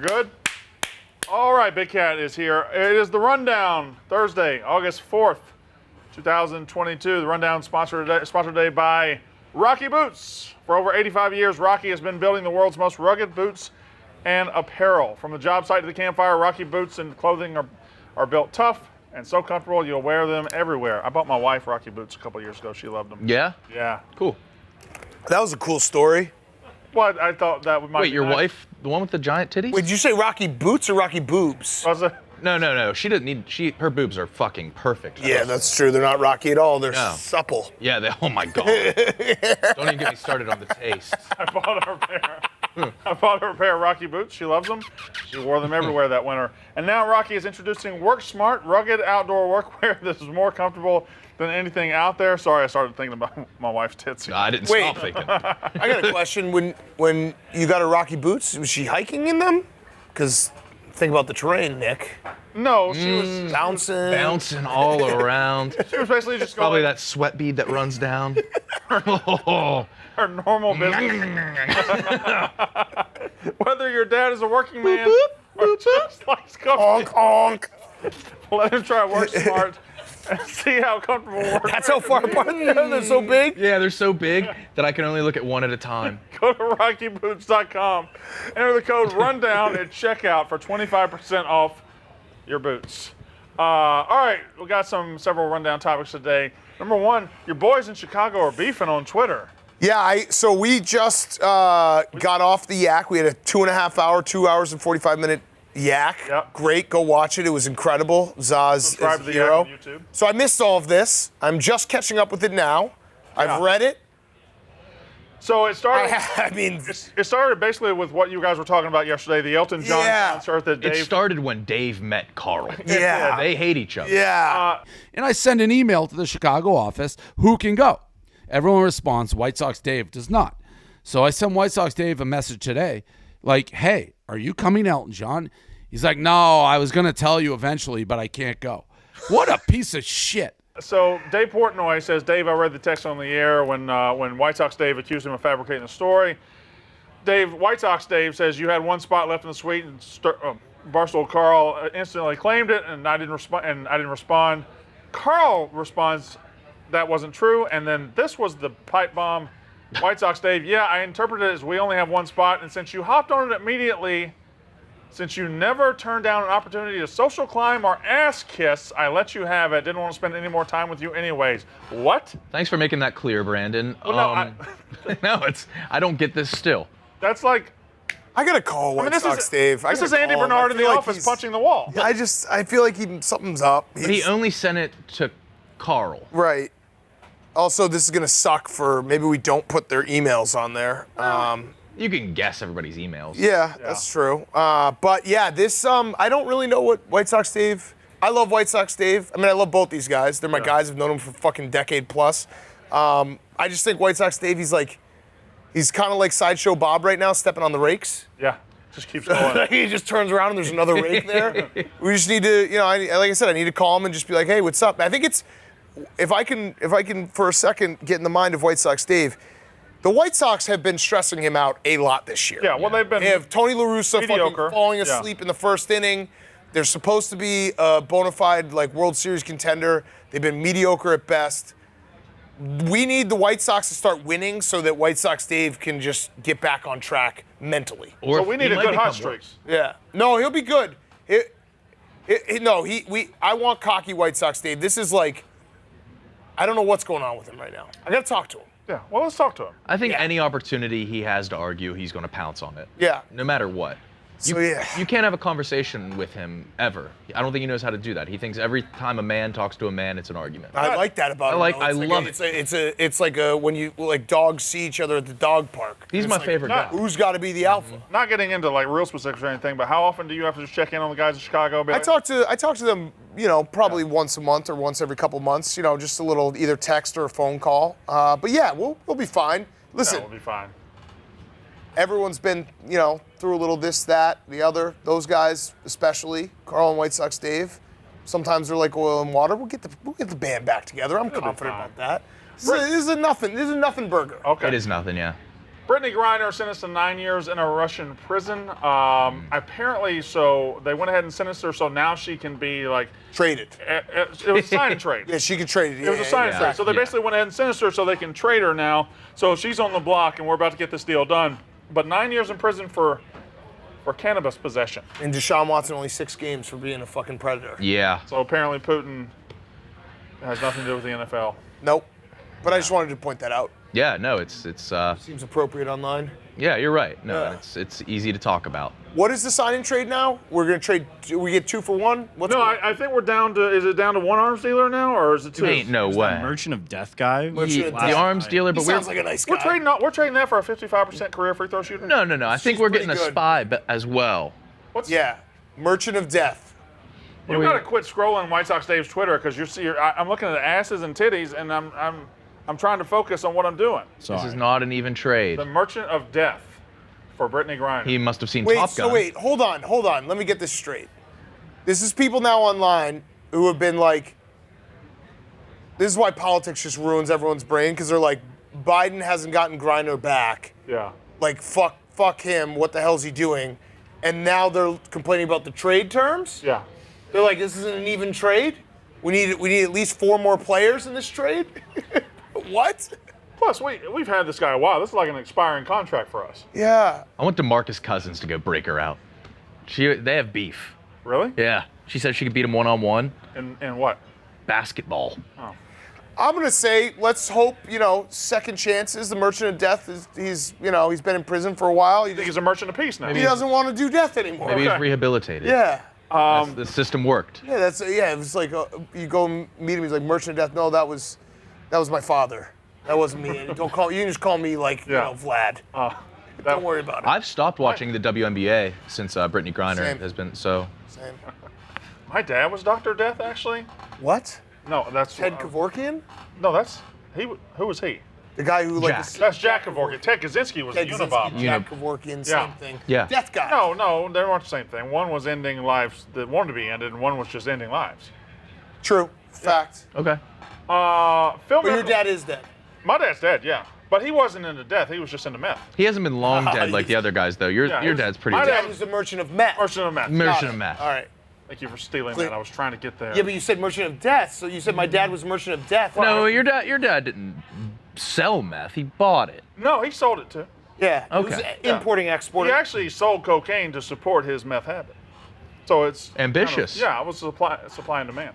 good? All right, Big Cat is here. It is the Rundown, Thursday, August 4th, 2022. The Rundown sponsored today by Rocky Boots. For over 85 years, Rocky has been building the world's most rugged boots and apparel. From the job site to the campfire, Rocky boots and clothing are built tough and so comfortable you'll wear them everywhere. I bought my wife Rocky boots a couple years ago. She loved them. Yeah? Yeah. Cool. That was a cool story. What? I thought that might Wait, be your nice. wife, the one with the giant titties? Wait, did you say Rocky Boots or Rocky Boobs? Was it? No. She doesn't need. Her boobs are fucking perfect. Yeah, that's true. They're not rocky at all. They're No. supple. Yeah. Oh my god. Don't even get me started on the taste. I bought her a pair. I bought her a pair of Rocky boots. She loves them. She wore them everywhere that winter. And now Rocky is introducing Work Smart, rugged outdoor workwear. This is more comfortable than anything out there. Sorry, I started thinking about my wife's tits. I didn't Wait. stop thinking. I got a question. When you got a Rocky Boots, was she hiking in them? Because think about the terrain, Nick. No, she was Bouncing all around. She was basically just Probably going that sweat bead that runs down. Oh. her normal business. Whether your dad is a working man or just likes Honk, comfy, honk. let him try Work Smart and see how comfortable work. That's how far apart they are. They're so big. Yeah, they're so big that I can only look at one at a time. Go to RockyBoots.com. Enter the code RUNDOWN at checkout for 25% off your boots. All right, we got several rundown topics today. Number one, your boys in Chicago are beefing on Twitter. Yeah, so we just got off the yak. We had a 2.5 hour, 2 hours and 45 minute yak. Yep. Great, go watch it. It was incredible. Zaz Subscribe is to a the Yak hero. on YouTube. So I missed all of this. I'm just catching up with it now. Yeah. I've read it. So it started. I mean, It started basically with what you guys were talking about yesterday, the Elton John Yeah. concert that It Dave. started when Dave met Carl. yeah, They hate each other. yeah. And I send an email to the Chicago office, who can go? Everyone responds, White Sox Dave does not. So I sent White Sox Dave a message today, like, hey, are you coming, Elton John? He's like, no, I was going to tell you eventually, but I can't go. What a piece of shit. So Dave Portnoy says, Dave, I read the text on the air when White Sox Dave accused him of fabricating the story. White Sox Dave says you had one spot left in the suite, and Barstool Carl instantly claimed it, and I didn't respond. Carl responds, that wasn't true, and then this was the pipe bomb. White Sox Dave, yeah, I interpreted it as we only have one spot, and since you hopped on it immediately, since you never turned down an opportunity to social climb or ass kiss, I let you have it. Didn't want to spend any more time with you anyways. What? Thanks for making that clear, Brandon. Well, no, No, I don't get this still. That's like, I gotta call White Sox Dave. This is Andy Bernard in the office punching the wall. I feel like something's up. But he only sent it to Carl. Right. Also, this is gonna suck for maybe we don't put their emails on there. You can guess everybody's emails. Yeah, that's true. But yeah, this I don't really know what White Sox Dave. I love White Sox Dave. I mean, I love both these guys. They're my guys. I've known them for fucking decade plus. I just think White Sox Dave. He's kind of like Sideshow Bob right now, stepping on the rakes. Yeah, just keeps going. He just turns around and there's another rake there. We just need to, like I said, I need to call him and just be like, hey, what's up? I think it's if I can for a second get in the mind of White Sox Dave. The White Sox have been stressing him out a lot this year. Yeah, well, they've been. They have Tony La Russa mediocre. fucking falling asleep in the first inning. They're supposed to be a bona fide World Series contender. They've been mediocre at best. We need the White Sox to start winning so that White Sox Dave can just get back on track mentally. Or So we need he a might good hot become streak. worse. Yeah. No, he'll be good. I want cocky White Sox Dave. This is I don't know what's going on with him right now. I gotta talk to him. Yeah, well, let's talk to him. I think Yeah. any opportunity he has to argue, he's going to pounce on it. Yeah. No matter what. So, yeah. You can't have a conversation with him ever. I don't think he knows how to do that. He thinks every time a man talks to a man, it's an argument. I like that about him. I though. love it. It's like when you dogs see each other at the dog park. He's It's my like, favorite not- guy. Who's got to be the alpha? Not getting into real specifics or anything, but how often do you have to just check in on the guys in Chicago? I talk to them, probably once a month or once every couple months. Just a little either text or a phone call. But yeah, we'll be fine. Listen, We'll be fine. everyone's been through a little this, that, the other. Those guys especially, Carl and White Sox Dave. Sometimes they're like oil and water. We'll get the band back together. I'm It'll be confident fine. about that. This is a nothing burger. Okay. It is nothing, yeah. Brittany Griner sentenced to 9 years in a Russian prison. Apparently, so they went ahead and sentenced her, so now she can be like Traded. it was a sign and trade. Yeah, she could trade it. It was a sign and trade. So they basically went ahead and sentenced her so they can trade her now. So she's on the block, and we're about to get this deal done. But 9 years in prison for cannabis possession. And Deshaun Watson only 6 games for being a fucking predator. Yeah. So apparently Putin has nothing to do with the NFL. Nope. But I just wanted to point that out. Yeah, no, it's Seems appropriate online. yeah, you're right. No, Yeah. it's easy to talk about. What is the sign and trade now? We're gonna trade. We get 2 for 1. What's No, I think we're down to. Is it down to one arms dealer now, or is it two? Ain't no That way. Merchant of Death guy. Merchant of The Death. arms dealer, He but we're sounds like a nice guy. We're trading that for a 55% career free throw shooter. no. I think She's we're pretty getting a good. spy as well. What's Yeah, Merchant of Death. You gotta quit scrolling White Sox Dave's Twitter because I'm looking at asses and titties, and I'm trying to focus on what I'm doing. Sorry. This is not an even trade. The Merchant of Death for Brittany Griner. He must have seen Wait, Top Gun. so wait, hold on. Let me get this straight. This is people now online who have been like, this is why politics just ruins everyone's brain, because they're like, Biden hasn't gotten Griner back. Yeah. Like, fuck him, what the hell's he doing? And now they're complaining about the trade terms? Yeah. They're like, this isn't an even trade? We need at least 4 more players in this trade? What? Plus, we've had this guy a while. This is like an expiring contract for us. Yeah. I want DeMarcus Cousins to go break her out. They have beef. Really? Yeah. She said she could beat him one-on-one. And what? Basketball. I'm gonna say, let's hope, second chances. The Merchant of Death he's been in prison for a while. I think he's a merchant of peace now. He doesn't want to do death anymore. Maybe Okay. he's rehabilitated. Yeah. The system worked. Yeah, it was like you go meet him. He's like Merchant of Death. No, that was my father. That wasn't me. And don't call. You can just call me like Vlad. Don't worry about it. I've stopped watching the WNBA since Brittany Griner Same. has been so. Same. My dad was Dr. Death, actually. What? No, that's Ted Kevorkian? No, that's he. Who was he? The guy who Jack. That's Jack Kevorkian. Ted Kaczynski was Ted the Kaczynski, Unabomber. Jack Kevorkian, same Yeah. thing. Yeah. Death guy. No, they weren't the same thing. One was ending lives that wanted to be ended, and one was just ending lives. True. Fact. Okay. Phil But your Mickelson. dad is dead. My dad's dead, yeah, but he wasn't into death. He was just into meth. He hasn't been long dead like the other guys though. Your Yeah, dad's pretty my dead. Dad was the Merchant of Meth. Merchant of meth. Merchant of Meth. All right. Thank you for stealing Click. that. I was trying to get there. Yeah, but you said Merchant of Death, so you said my dad was Merchant of Death. No, your dad didn't sell meth. He bought it. No, he sold it too. Yeah. It was Okay. importing, He exporting. actually sold cocaine to support his meth habit. So it's Ambitious. yeah, it was supply and demand.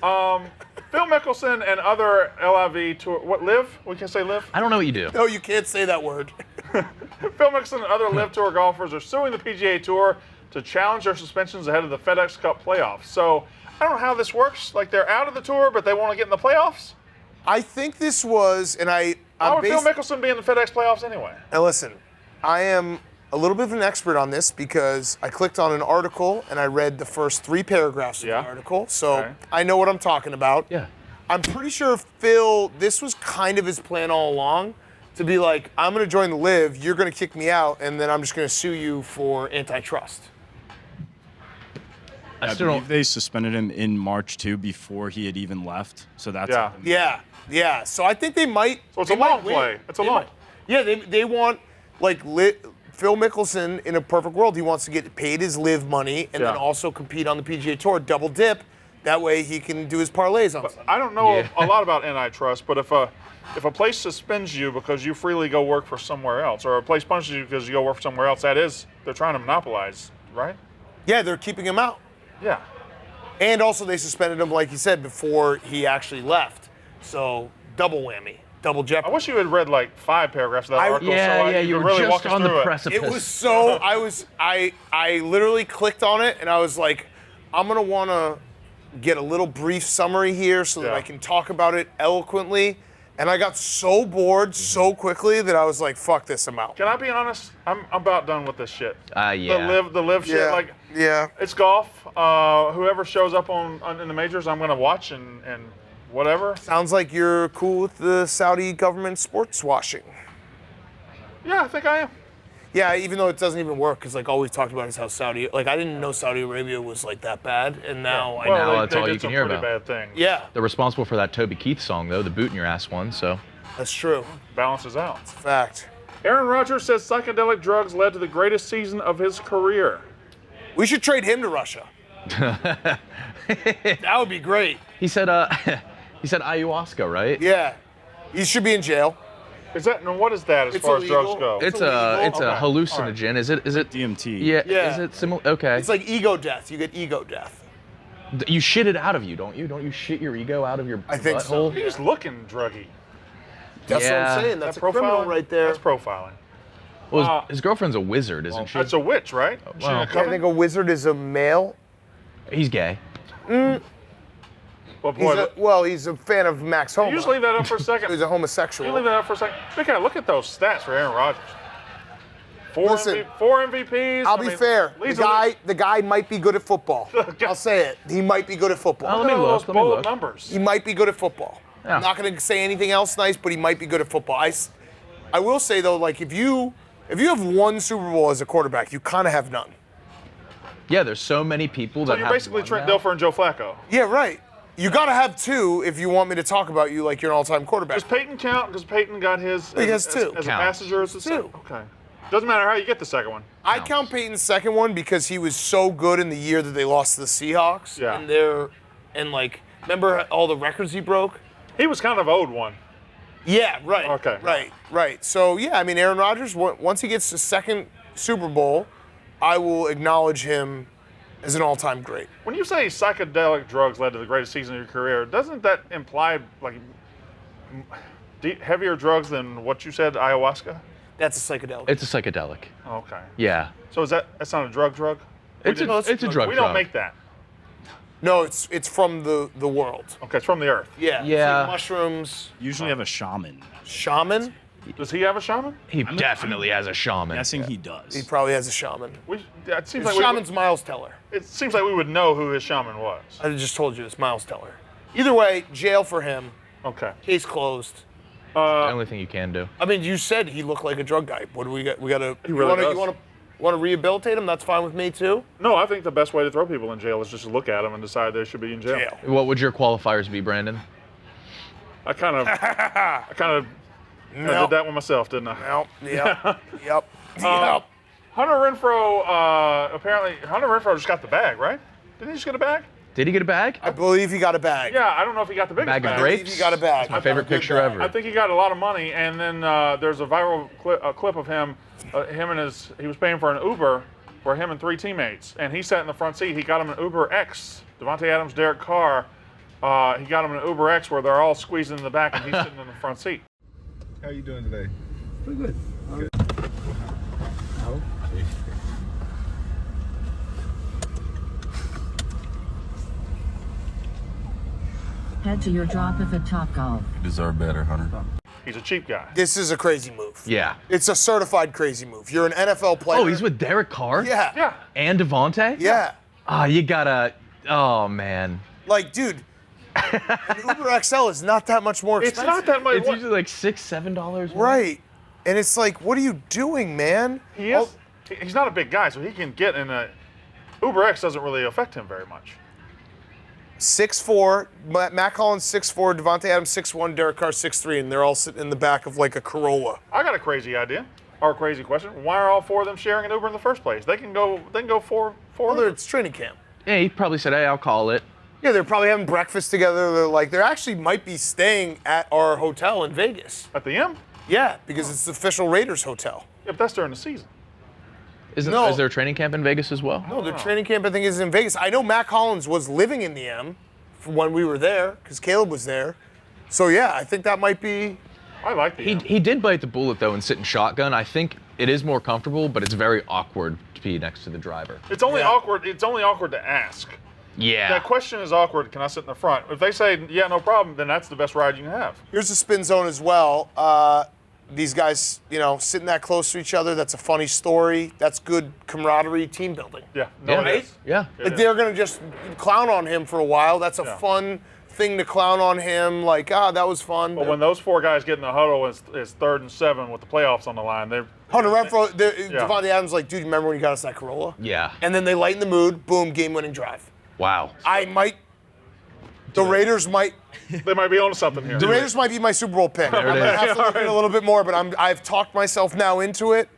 Phil Mickelson and other LIV tour. What live? We can say live. I don't know what you do. No, you can't say that word. Phil Mickelson and other live tour golfers are suing the PGA Tour to challenge their suspensions ahead of the FedEx Cup playoffs. So I don't know how this works. Like they're out of the tour, but they want to get in the playoffs. I think this was, and Why I'm would Phil Mickelson be in the FedEx playoffs anyway? Now listen, I am a little bit of an expert on this because I clicked on an article and I read the first 3 paragraphs of Yeah. the article, so Okay. I know what I'm talking about. Yeah. I'm pretty sure Phil, this was kind of his plan all along, to be like, I'm going to join the Live, you're going to kick me out, and then I'm just going to sue you for antitrust. I I still believe don't. they suspended him in March too before he had even left. So that's Yeah. Yeah. So I think they might. So it's they a long might win. play. It's a They long. might- Yeah, they want like Phil Mickelson in a perfect world. He wants to get paid his Live money and then Yeah. also compete on the PGA Tour, double dip. That way he can do his parlays on. Sunday. I don't know Yeah. a lot about antitrust, but if a place suspends you because you freely go work for somewhere else, or a place punishes you because you go work for somewhere else, they're trying to monopolize, right? Yeah, they're keeping him out. Yeah. And also they suspended him, like you said, before he actually left. So double whammy, double I jeopardy. wish you had read like 5 paragraphs of that article. Yeah, you could were really just walk us on the through it. precipice. It was so I literally clicked on it and I was like, I'm gonna wanna get a little brief summary here so that Yeah. I can talk about it eloquently. And I got so bored so quickly that I was like, fuck this, I'm out. Can I be honest? I'm about done with this shit. Yeah. The live shit. Like yeah. it's golf. Whoever shows up on in the majors, I'm gonna watch and whatever. Sounds like you're cool with the Saudi government sports washing. Yeah, I think I am. Yeah, even though it doesn't even work, because like all we've talked about is how Saudi, like I didn't know Saudi Arabia was like that bad, and now I know. Now they, that's they all did you can some hear pretty about. bad things. Yeah, They're responsible for that Toby Keith song though, the boot in your ass one. So that's true. Balances out. Fact. Aaron Rodgers says psychedelic drugs led to the greatest season of his career. We should trade him to Russia. That would be great. He said he said ayahuasca, right? Yeah. He should be in jail. Is that, and what is that as It's far illegal. as drugs go? It's illegal? a Okay. hallucinogen. Is it DMT. Yeah, Yeah. is it similar? Okay. It's like ego death. You get ego death. You shit it out of you, don't you? Don't you shit your ego out of your I think so. butthole? He's looking druggy. That's what Yeah. I'm saying. That's a That criminal right there. That's profiling. Well, his girlfriend's a wizard, isn't she? That's a witch, right? She wow. a I coven? think a wizard is a male. He's gay. Well, boy, He's a fan of Max Homa. you just leave that up for a second. He's a homosexual. You leave that up for a second. Big guy, look at those stats for Aaron Rodgers. Listen, Four MVPs. I'll be fair. leads The guy might be good at football. I'll say it. He might be good at football. Oh, Look let at me all look, those let me bold look. numbers. He might be good at football. Yeah. I'm not going to say anything else nice, but he might be good at football. I will say though, like if you have one Super Bowl as a quarterback, you kind of have none. Yeah, there's so many people So that you're have basically won Trent now. Dilfer and Joe Flacco. Yeah, right. You got to have two if you want me to talk about you like you're an all-time quarterback. Does Peyton count? Because Peyton got his He has as, two. as a Counts. passenger. As a Two. Okay. Doesn't matter how you get the second one. I count Peyton's second one because he was so good in the year that they lost to the Seahawks. Yeah. Remember all the records he broke? He was kind of owed one. Yeah, right. Okay. Right. So, yeah, I mean, Aaron Rodgers, once he gets the second Super Bowl, I will acknowledge him as an all-time great. When you say psychedelic drugs led to the greatest season of your career, doesn't that imply like heavier drugs than what you said, ayahuasca? That's a psychedelic. It's a psychedelic. Okay. Yeah. So that's not a drug? It's a drug. We don't make that. No, it's from the world. Okay, it's from the earth. Yeah. It's Yeah. like mushrooms. Usually have a shaman. Shaman? Does he have a shaman? He definitely has a shaman. Guessing he does. He probably has a shaman. It seems His like shaman's Miles Teller. it seems like we would know who his shaman was. I just told you it's Miles Teller. Either way, jail for him. Okay. Case closed. the only thing you can do. I mean, you said he looked like a drug guy. What do we got? We got to. He really does. You want to rehabilitate him? That's fine with me too. No, I think the best way to throw people in jail is just to look at them and decide they should be in jail. Jail. What would your qualifiers be, Brandon? I kind of did that one myself, didn't I? Yep. Yep. Hunter Renfro, apparently, Hunter Renfro just got the bag, right? Didn't he just get a bag? Did he get a bag? I believe he got a bag. Yeah, I don't know if he got the biggest Bag of bag. I believe grapes? he got a bag. My favorite picture ever. I think he got a lot of money, and then there's a viral clip of him, he was paying for an Uber for him and three teammates, and he sat in the front seat. He got him an Uber X. Devontae Adams, Derek Carr, he got him an Uber X where they're all squeezing in the back, and he's sitting in the front seat. How you doing today? Pretty good. Head to your drop of a Topgolf. You deserve better, Hunter. He's a cheap guy. This is a crazy move. Yeah. It's a certified crazy move. You're an NFL player. Oh, he's with Derek Carr? Yeah. Yeah. And Devontae? Yeah. Ah, you gotta. Oh man. Like, dude, an Uber XL is not that much more It's expensive. not that much. It's usually like $6-7. Right. And it's like, what are you doing, man? He is. He's not a big guy, so he can get in a. Uber X doesn't really affect him very much. 6'4", Matt Collins 6'4", Devontae Adams 6'1", Derek Carr 6'3", and they're all sitting in the back of like a Corolla. I got a crazy idea, or a crazy question. Why are all four of them sharing an Uber in the first place? They can go four. Well, it's training camp. Yeah, he probably said, hey, I'll call it. Yeah, they're probably having breakfast together. They actually might be staying at our hotel in Vegas. At the M? Yeah, because it's the official Raiders hotel. Yeah, but that's during the season. Is No. there a training camp in Vegas as well? No, their training camp I think is in Vegas. I know Matt Collins was living in the M from when we were there because Caleb was there. So yeah, I think that might be. I like the M. He did bite the bullet though and sit in shotgun. I think it is more comfortable, but it's very awkward to be next to the driver. It's only Yeah. awkward. It's only awkward to ask. Yeah. That question is awkward. Can I sit in the front? If they say yeah, no problem, then that's the best ride you can have. Here's the spin zone as well. These guys, sitting that close to each other, that's a funny story. That's good camaraderie, team building. Yeah. No, Yeah. it is. Yeah. Like they're gonna just clown on him for a while. That's a Yeah. fun thing to clown on him. Like, that was fun. But when those four guys get in the huddle, it's 3rd and 7 with the playoffs on the line. They're Hunter Renfro, Devontae Adams, like, dude, remember when you got us that Corolla? Yeah. And then they lighten the mood. Boom, game-winning drive. Wow. I might The Raiders might They might be on something here. The Raiders might be my Super Bowl pick. I'm it gonna is. have to look at it a little bit more, but I've talked myself now into it.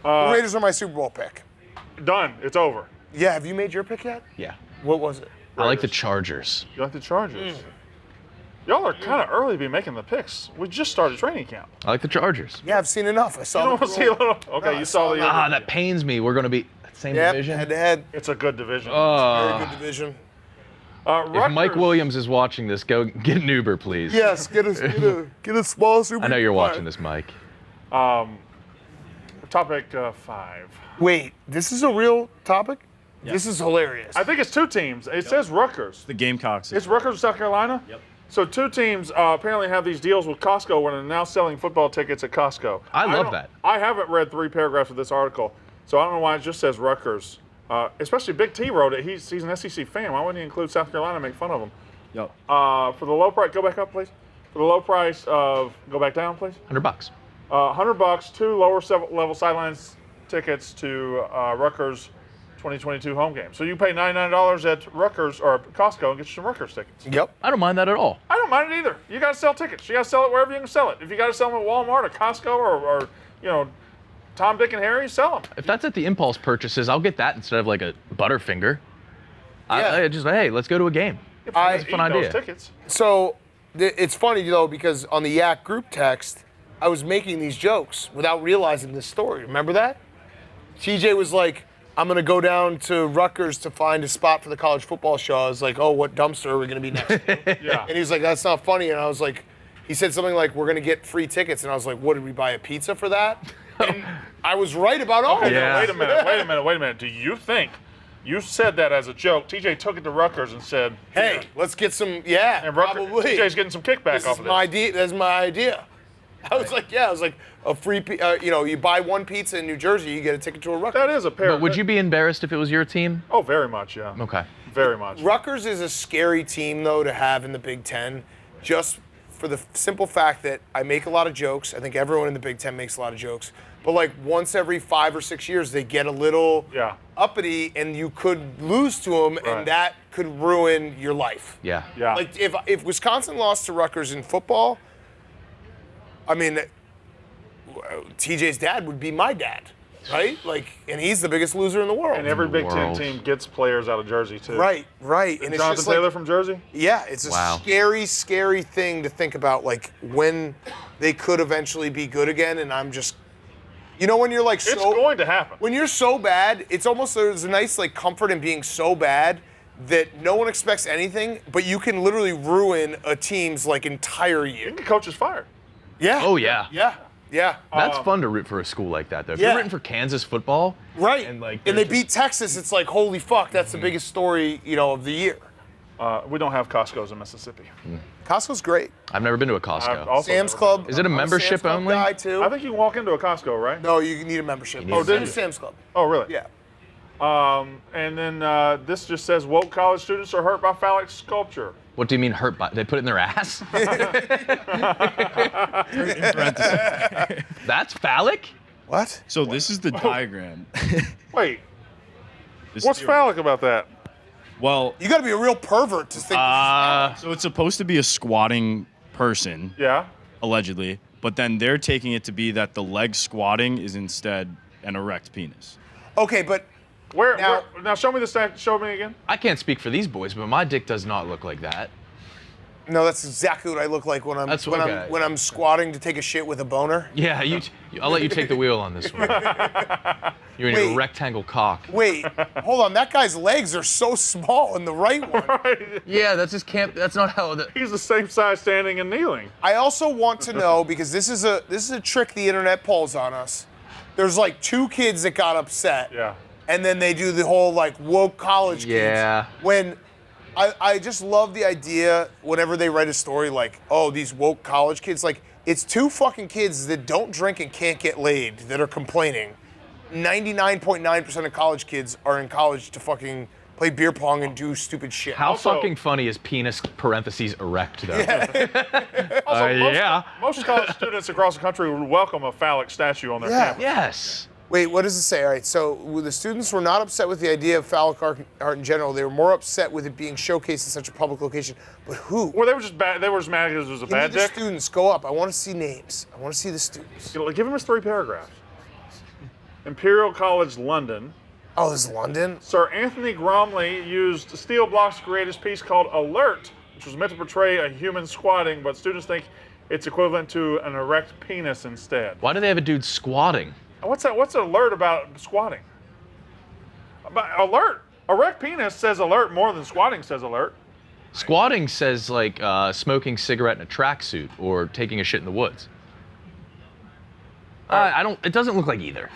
The Raiders are my Super Bowl pick. Done. It's over. Yeah, have you made your pick yet? Yeah. What was it? I like the Chargers. You like the Chargers? Y'all are kind of early to be making the picks. We just started training camp. I like the Chargers. Yeah, I've seen enough. I saw You don't the want to see a little. Okay, I you saw the. Ah, that pains me. We're going to be same Yep, division. head to head. It's a good division. Very good division. If Mike Rutgers- Williams is watching this, go get an Uber, please. Yes, get a small Super I know you're Bowl. watching this, Mike. Topic 5. Wait, this is a real topic? This is hilarious. I think it's 2 teams. It says Rutgers. The Gamecocks. It's Rutgers of South Carolina? Yep. So 2 teams apparently have these deals with Costco when they're now selling football tickets at Costco. I love don't- that. I haven't read 3 paragraphs of this article, so I don't know why it just says Rutgers. Especially Big T wrote it. He's an SEC fan. Why wouldn't he include South Carolina and make fun of them? Yep. For the low price, go back up, please. For the low price of, go back down, please. $100. $100, 2 lower level sidelines tickets to Rutgers 2022 home game. So you pay $99 at Rutgers or Costco and get you some Rutgers tickets. Yep. I don't mind that at all. I don't mind it either. You got to sell tickets. You got to sell it wherever you can sell it. If you got to sell them at Walmart or Costco or Tom, Dick, and Harry, sell them. If that's at the impulse purchases, I'll get that instead of like a Butterfinger. Yeah. I just, hey, let's go to a game. That's a fun idea. Tickets. So it's funny though because on the Yak group text, I was making these jokes without realizing this story. Remember that? TJ was like, "I'm gonna go down to Rutgers to find a spot for the college football show." I was like, "Oh, what dumpster are we gonna be next to?" Yeah. And he's like, "That's not funny." And I was like, he said something like, "We're gonna get free tickets," and I was like, "What, did we buy a pizza for that?" And I was right about all of Okay, it. Yeah. now, wait a minute. Do you think you said that as a joke? TJ took it to Rutgers and said, Hey, let's get some. Yeah, and Rutgers, probably. TJ's getting some kickback This off is of my this. idea. That's my idea. I was like, yeah, I was like a free. You buy one pizza in New Jersey, you get a ticket to a Rutgers. That is a pair. But would you be embarrassed if it was your team? Oh, very much, yeah. Okay. Very much. Rutgers is a scary team though to have in the Big Ten, just for the simple fact that I make a lot of jokes. I think everyone in the Big Ten makes a lot of jokes. But like once every 5 or 6 years, they get a little Yeah. uppity, and you could lose to them, Right. and that could ruin your life. Yeah. Yeah. Like if Wisconsin lost to Rutgers in football, I mean, TJ's dad would be my dad, right? Like, and he's the biggest loser in the world. and every Big Ten world. team gets players out of Jersey, too. right. And it's Jonathan just Taylor like, from Jersey? yeah, it's a Wow. scary thing to think about, like when they could eventually be good again. And I'm just, when you're like It's so, going to happen. when you're so bad, it's almost there's a nice like comfort in being so bad that no one expects anything, but you can literally ruin a team's like entire You year. can get coaches fired. Yeah. Oh, yeah. Yeah. That's fun to root for a school like that, though. If yeah. you're rooting for Kansas football, Right. and like, they there's just- beat Texas, it's like, holy fuck, that's the biggest story, of the year. We don't have Costco's in Mississippi. Costco's great. I've never been to a I've Costco. also Sam's never Club. Is it a I'm membership Sam's Club only? Guy too. I think you can walk into a Costco, right? No, you need a membership. need a Same membership. as Sam's Club. Oh, really? Yeah. And then this just says woke college students are hurt by phallic sculpture. What do you mean hurt by? They put it in their ass? That's phallic? What? So this is the diagram. Wait, This what's is- phallic about that? Well, You got to be a real pervert to think. so it's supposed to be a squatting person, Yeah. allegedly, but then they're taking it to be that the leg squatting is instead an erect penis. Okay, but Now show me the stack. Show me again. I can't speak for these boys, but my dick does not look like that. no, that's exactly what I look like when I'm That's when okay. I'm when I'm squatting to take a shit with a boner. Yeah, I'll let you take the wheel on this one. You and your Wait. rectangle cock. Wait, hold on. That guy's legs are so small in the right one. Yeah, that's just camp. That's not how. He's the same size standing and kneeling. I also want to know because this is a trick the internet pulls on us. There's like 2 kids that got upset. Yeah. And then they do the whole like woke college kids. Yeah. When I just love the idea whenever they write a story like, oh, these woke college kids, like it's 2 fucking kids that don't drink and can't get laid that are complaining. 99.9% of college kids are in college to fucking play beer pong and do stupid shit. How Also- fucking funny is penis parentheses erect though? Also, yeah. Most college students across the country would welcome a phallic statue on their Yeah. campus. Yes. Wait, what does it say? All right, so the students were not upset with the idea of phallic art in general. They were more upset with it being showcased in such a public location. But who? Well, they were just bad. They were just mad because it was a Give me bad the dick. students. Go up. I want to see names. I want to see the students. Give him his 3 paragraphs. Imperial College London. Oh, this is London? Sir Anthony Gromley used steel blocks to create his piece called Alert, which was meant to portray a human squatting, but students think it's equivalent to an erect penis instead. Why do they have a dude squatting? What's that? What's alert about squatting? Alert. Erect penis says alert more than squatting says alert. Squatting says like smoking cigarette in a tracksuit or taking a shit in the woods. I don't. It doesn't look like either.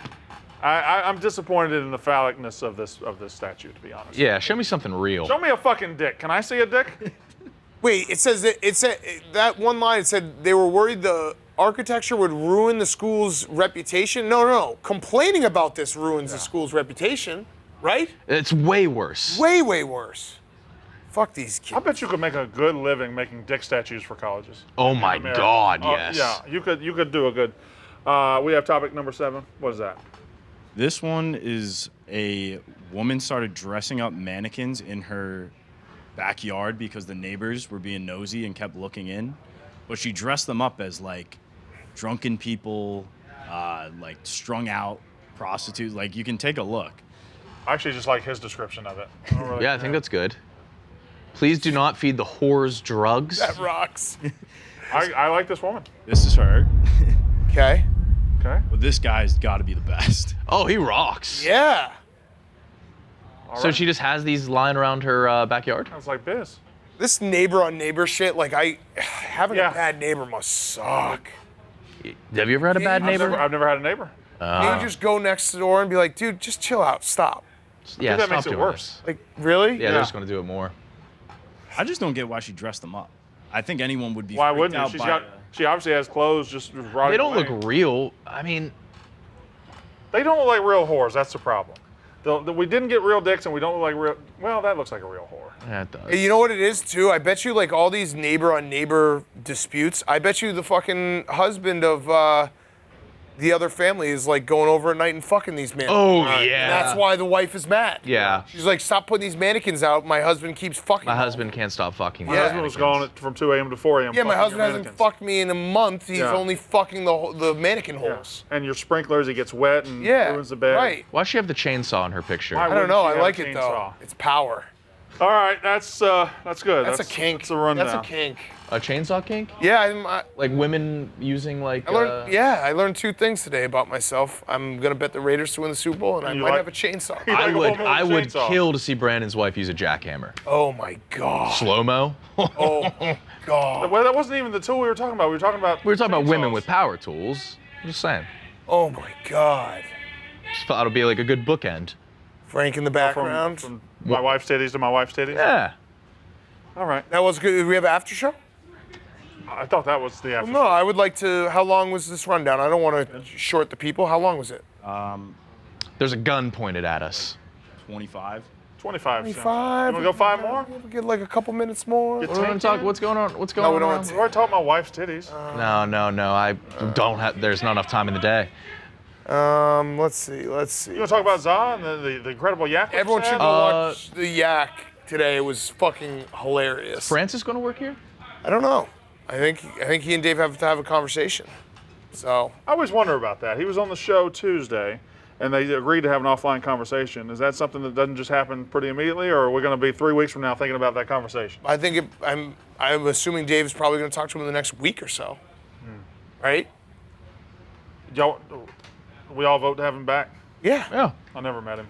I'm disappointed in the phallicness of this statue, to be honest. Yeah, show me something real. Show me a fucking dick. Can I see a dick? Wait, it says that one line. It said they were worried the architecture would ruin the school's reputation. No. Complaining about this ruins the school's reputation, right? It's way worse. Way worse. Fuck these I kids. bet you could make a good living making dick statues for colleges. Oh my America. God, Oh, yes. Yeah, you could do a good. We have topic number 7. What is that? This one is a woman started dressing up mannequins in her backyard because the neighbors were being nosy and kept looking in. But she dressed them up as like drunken people, like strung out prostitutes. Like you can take a look. I actually just like his description of it. I don't really Yeah, I think that's good. Please do not feed the whores drugs. That rocks. I like this woman. This is her. Okay. Okay. But this guy's got to be the best. Oh, he rocks. Yeah. So she just has these lying around her backyard? Sounds like biz. This neighbor on neighbor shit, like having Yeah. a bad neighbor must suck. Have you ever had a bad neighbor? I've never had a neighbor. Can you just go next door and be like, dude, just chill out, stop. Yeah, that stop makes it doing worse. this. Like, really? Yeah, they're just going to do it more. I just don't get why she dressed them up. I think anyone would be Why freaked wouldn't you? out by She obviously has clothes just rotting They don't away. look real. I mean, They don't look like real whores. That's the problem. We didn't get real dicks, and we don't look like real. Well, that looks like a real whore. yeah, it does. Hey, you know what it is too? I bet you like all these neighbor on neighbor disputes. I bet you the fucking husband of the other family is like going over at night and fucking these men. Oh, And yeah. that's why the wife is mad. Yeah. She's like, stop putting these mannequins out. My husband keeps fucking. My them." husband can't stop fucking. My Yeah. husband was gone from 2 a.m. to 4 a.m. Yeah, my fucking husband your hasn't mannequins. fucked me in a month. He's Yeah. only fucking the mannequin Yeah. holes. And your sprinklers, it gets wet and Yeah. ruins the bed. Right. Why'd she have the chainsaw in her picture? Why I don't know. Wouldn't I she have like a it though. chainsaw? It's power. All right, that's good. That's a kink. That's a rundown. That's a kink. A chainsaw kink? Yeah, Like women using like. I learned. Yeah, I learned 2 things today about myself. I'm gonna bet the Raiders to win the Super Bowl, and I you might like- have a chainsaw. You like a woman with a I would chainsaw. kill to see Brandon's wife use a jackhammer. Oh my god. Slow mo. Oh god. Well, that wasn't even the tool we were talking about. We were talking about. We were talking about women chainsaws. with power tools. I'm just saying. Oh my god. Just thought it'd be like a good bookend. Frank in the background. From my wife's titties to my wife's titties. Yeah. All right. That was good. Did we have an after show? I thought that was the after. No, I would like to. How long was this rundown? I don't want to short the people. How long was it? There's a gun pointed at us. 25. 25. 25. You want to go 5 more? We get like a couple minutes more. Get What do we want to talk? What's going on? What's going No, we on? don't around want We to. already talked about my wife's titties. No. I don't have. There's not enough time in the day. Let's see. You want to talk about Za and the incredible yak? Everyone should go. go watch the Yak today. It was fucking hilarious. Francis going to work here? I don't know. I think he and Dave have to have a conversation. So I always wonder about that. He was on the show Tuesday, and they agreed to have an offline conversation. Is that something that doesn't just happen pretty immediately, or are we going to be 3 weeks from now thinking about that conversation? I think I'm assuming Dave's probably going to talk to him in the next week or so. Right? Y'all, we all vote to have him back? Yeah. Yeah. I never met him.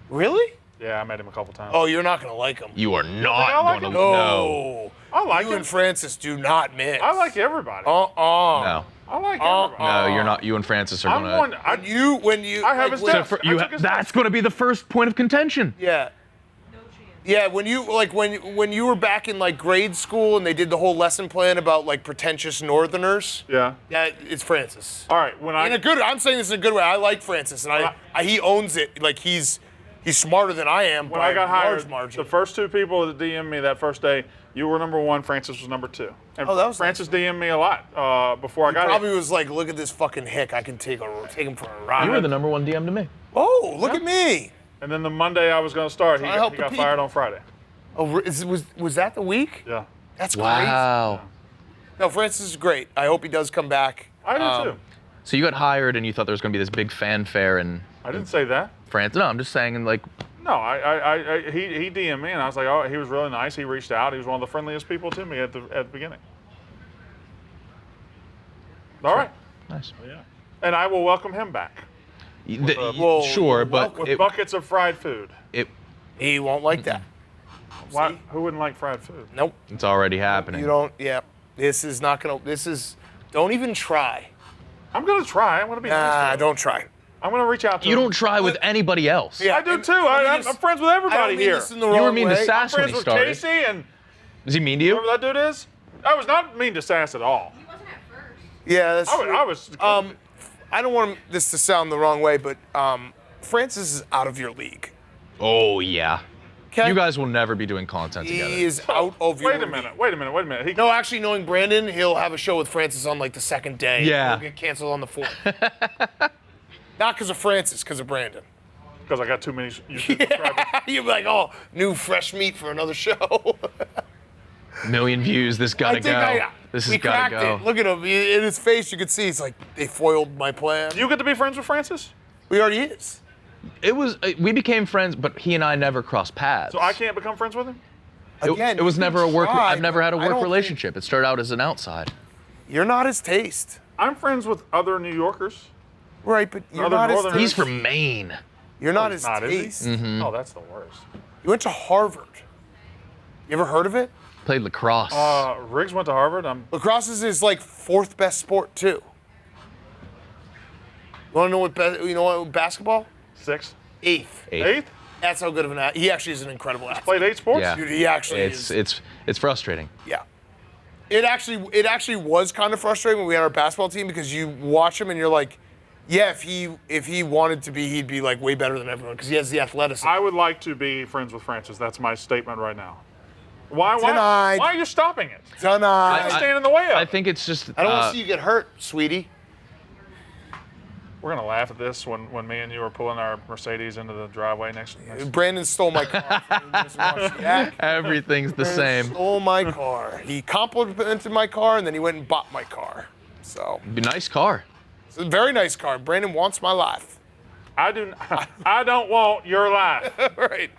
Really? Yeah, I met him a couple times. Oh, you're not going to like him. You are I not like going him? to. No. No. I like You him. and Francis do not mix. I like everybody. No. I like everybody. No, you're not. You and Francis are I'm going going. to. When you I have like, his when- desk. I took his That's desk. going to be the first point of contention. Yeah. Yeah, when you were back in like grade school and they did the whole lesson plan about like pretentious Northerners. Yeah. Yeah, it's Francis. All right. I'm saying this in a good way. I like Francis, and he owns it. Like he's smarter than I am When by I got a large hired, margin. the first 2 people that DM'd me that first day, You were number 1. Francis was number 2. And Oh, that was Francis DM'd me a lot before I He got probably here. was like, look at this fucking hick. I can take him for a ride. You were the number 1 DM to me. Oh, look at me. And then the Monday I was going to start, he Trying to help got the fired people. on Friday. Oh, was that the week? Yeah. That's crazy. Wow. No, Francis is great. I hope he does come back. I do too. So you got hired and you thought there was going to be this big fanfare in I didn't say that. France. No, I'm just saying, like, No, he DM'd me, and I was like, oh, he was really nice. He reached out. He was one of the friendliest people to me at the beginning. All right, nice. Yeah. and I will welcome him back Well, Sure, but with buckets of fried food. He won't like that. Why? Who wouldn't like fried food? Nope. it's already happening. You don't. Yeah. This is not gonna. Don't even try. I'm gonna try. I'm gonna be nice. Nah, to him. don't try. I'm gonna reach out to You him. don't try with anybody else. Yeah. I do and too. let me I'm just- friends with I everybody don't mean here. this in the You were wrong mean to way. Sass when Friends he with started. Casey and Is he mean to you? whoever that dude is. I was not mean to Sass at all. Yeah, that's. I was. I don't want this to sound the wrong way, but Francis is out of your league. Oh, yeah. Okay? You guys will never be doing content together. He is out of your Wait a league. minute. Wait a minute. Wait a minute. He, No, actually, knowing Brandon, he'll have a show with Francis on like the second day. Yeah. He'll get canceled on the 4th. Not because of Francis, because of Brandon. because I got too many YouTube subscribers. You'll be like, oh, new fresh meat for another show. Million views. This gotta go. This has we gotta cracked go. it. Look at him. In his face, you could see he's like, they foiled my plan. You get to be friends with Francis, We already is. It was. We became friends, but he and I never crossed paths. so I can't become friends with him. Again, It was you never a can work. try, I've never had a but I work don't relationship. It started out as an outside. think- You're not his taste. I'm friends with other New Yorkers. Right, but you're Other not his Northerners. taste. He's from Maine. You're not his Not, is taste. he? Mm-hmm. Oh, that's the worst. You went to Harvard. You ever heard of it? Played lacrosse. Riggs went to Harvard. Lacrosse is his like 4th best sport too. You want to know what basketball? 6th, 8th. 8th. That's how good of an athlete. He actually is an incredible athlete. Played 8 sports. Yeah. Dude, he actually is. It's frustrating. Yeah. It actually was kind of frustrating when we had our basketball team because you watch him and you're like, yeah, if he wanted to be, he'd be like way better than everyone because he has the athleticism. I would like to be friends with Francis. That's my statement right now. Why Denied. are you stopping it? Tonight. You're standing in the way of I it. think it's just. I don't want to see you get hurt, sweetie. We're gonna laugh at this when me and you were pulling our Mercedes into the driveway next. Brandon stole my car. Yeah. Everything's the same. Stole my car. He complimented my car and then he went and bought my car. So Be nice car. it's a very nice car. Brandon wants my life. I don't want your life. All right.